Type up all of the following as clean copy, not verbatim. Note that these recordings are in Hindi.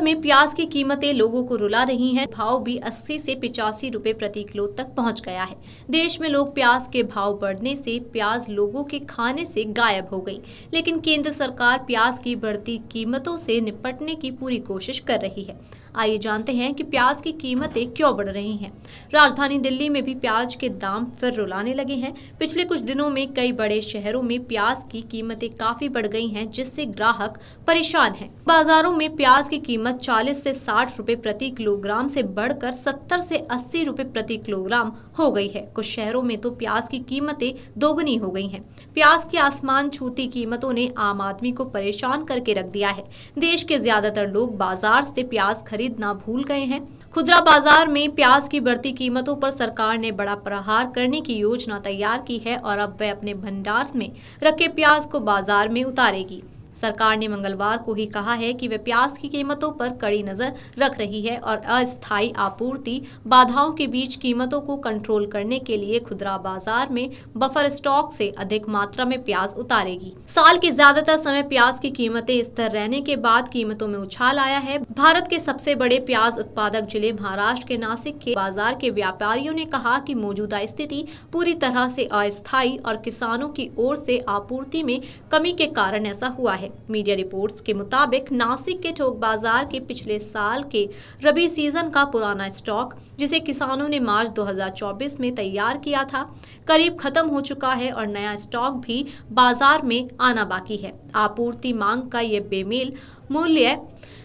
में प्याज की कीमतें लोगों को रुला रही हैं। भाव भी 80 से 85 रुपए प्रति किलो तक पहुंच गया है। देश में लोग प्याज के भाव बढ़ने से प्याज लोगों के खाने से गायब हो गई, लेकिन केंद्र सरकार प्याज की बढ़ती कीमतों से निपटने की पूरी कोशिश कर रही है। आइए जानते हैं कि प्याज की कीमतें क्यों बढ़ रही हैं। राजधानी दिल्ली में भी प्याज के दाम फिर रुलाने लगे हैं। पिछले कुछ दिनों में कई बड़े शहरों में प्याज की कीमतें काफी बढ़ गई हैं, जिससे ग्राहक परेशान हैं। बाजारों में प्याज की कीमत 40 से 60 रुपए प्रति किलोग्राम से बढ़कर 70 से 80 रुपए प्रति किलोग्राम हो गई है। कुछ शहरों में तो प्याज की कीमतें दोगुनी हो गई हैं। प्याज की आसमान छूती कीमतों ने आम आदमी को परेशान करके रख दिया है। देश के ज्यादातर लोग बाजार से प्याज खरीदना भूल गए हैं। खुदरा बाजार में प्याज की बढ़ती कीमतों पर सरकार ने बड़ा प्रहार करने की योजना तैयार की है और अब वह अपने भंडार में रखे प्याज को बाजार में उतारेगी। सरकार ने मंगलवार को ही कहा है कि वह प्याज की कीमतों पर कड़ी नजर रख रही है और अस्थायी आपूर्ति बाधाओं के बीच कीमतों को कंट्रोल करने के लिए खुदरा बाजार में बफर स्टॉक से अधिक मात्रा में प्याज उतारेगी। साल के ज्यादातर समय प्याज की कीमतें स्थिर रहने के बाद कीमतों में उछाल आया है। भारत के सबसे बड़े प्याज उत्पादक जिले महाराष्ट्र के नासिक के बाजार के व्यापारियों ने कहा कि मौजूदा स्थिति पूरी तरह से अस्थायी और किसानों की ओर से आपूर्ति में कमी के कारण ऐसा हुआ है। मीडिया रिपोर्ट्स के मुताबिक नासिक के थोक बाजार के पिछले साल के रबी सीजन का पुराना स्टॉक, जिसे किसानों ने मार्च 2024 में तैयार किया था, करीब खत्म हो चुका है और नया स्टॉक भी बाजार में आना बाकी है। आपूर्ति मांग का ये बेमेल मूल्य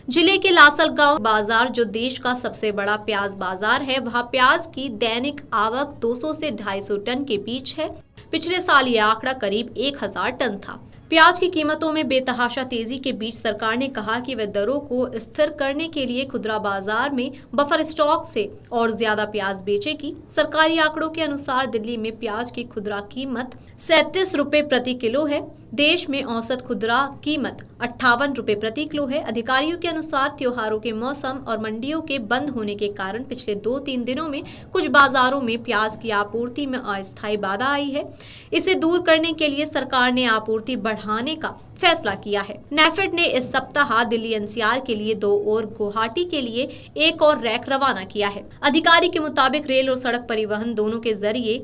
जिले के लासलगांव बाजार, जो देश का सबसे बड़ा प्याज बाजार है, वहां प्याज की दैनिक आवक 200 से 250 टन के बीच है। पिछले साल यह आंकड़ा करीब 1000 टन था। प्याज की कीमतों में बेतहाशा तेजी के बीच सरकार ने कहा कि वह दरों को स्थिर करने के लिए खुदरा बाजार में बफर स्टॉक से और ज्यादा प्याज बेचेगी। सरकारी आंकड़ों के अनुसार दिल्ली में प्याज की खुदरा कीमत 37 रुपए प्रति किलो है। देश में औसत खुदरा कीमत 58 रुपए प्रति किलो है। अधिकारियों के अनुसार त्योहारों के मौसम और मंडियों के बंद होने के कारण पिछले 2-3 दिनों में कुछ बाजारों में प्याज की आपूर्ति में अस्थायी बाधा आई है। इसे दूर करने के लिए सरकार ने आपूर्ति बढ़ाने का फैसला किया है। नेफेड ने इस सप्ताह दिल्ली एनसीआर के लिए 2 और गुवाहाटी के लिए 1 और रैक रवाना किया है। अधिकारी के मुताबिक रेल और सड़क परिवहन दोनों के जरिए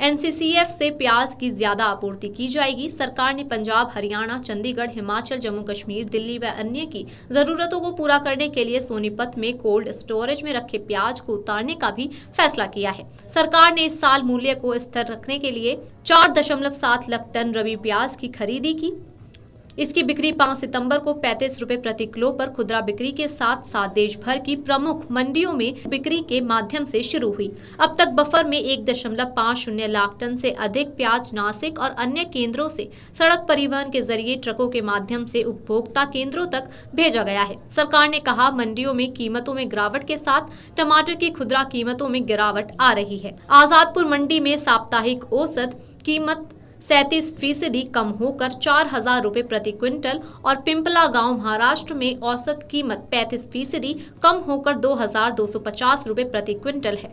एनसीसीएफ से प्याज की ज्यादा आपूर्ति की जाएगी। सरकार ने पंजाब, हरियाणा, चंडीगढ़, हिमाचल, जम्मू कश्मीर, दिल्ली व अन्य की जरूरतों को पूरा करने के लिए सोनीपत में कोल्ड स्टोरेज में रखे प्याज को उतारने का भी फैसला किया है। सरकार ने इस साल मूल्य को स्थिर रखने के लिए 4.7 लाख टन रबी प्याज की खरीदी की। इसकी बिक्री 5 सितंबर को 35 रुपए प्रति किलो पर खुदरा बिक्री के साथ साथ देश भर की प्रमुख मंडियों में बिक्री के माध्यम से शुरू हुई। अब तक बफर में 1.50 लाख टन से अधिक प्याज नासिक और अन्य केंद्रों से सड़क परिवहन के जरिए ट्रकों के माध्यम से उपभोक्ता केंद्रों तक भेजा गया है। सरकार ने कहा, मंडियों में कीमतों में गिरावट के साथ टमाटर की खुदरा कीमतों में गिरावट आ रही है। आजादपुर मंडी में साप्ताहिक औसत कीमत 37% कम होकर 4000 रुपए प्रति क्विंटल और पिंपला गांव महाराष्ट्र में औसत कीमत 35% कम होकर 2250 रुपए प्रति क्विंटल है।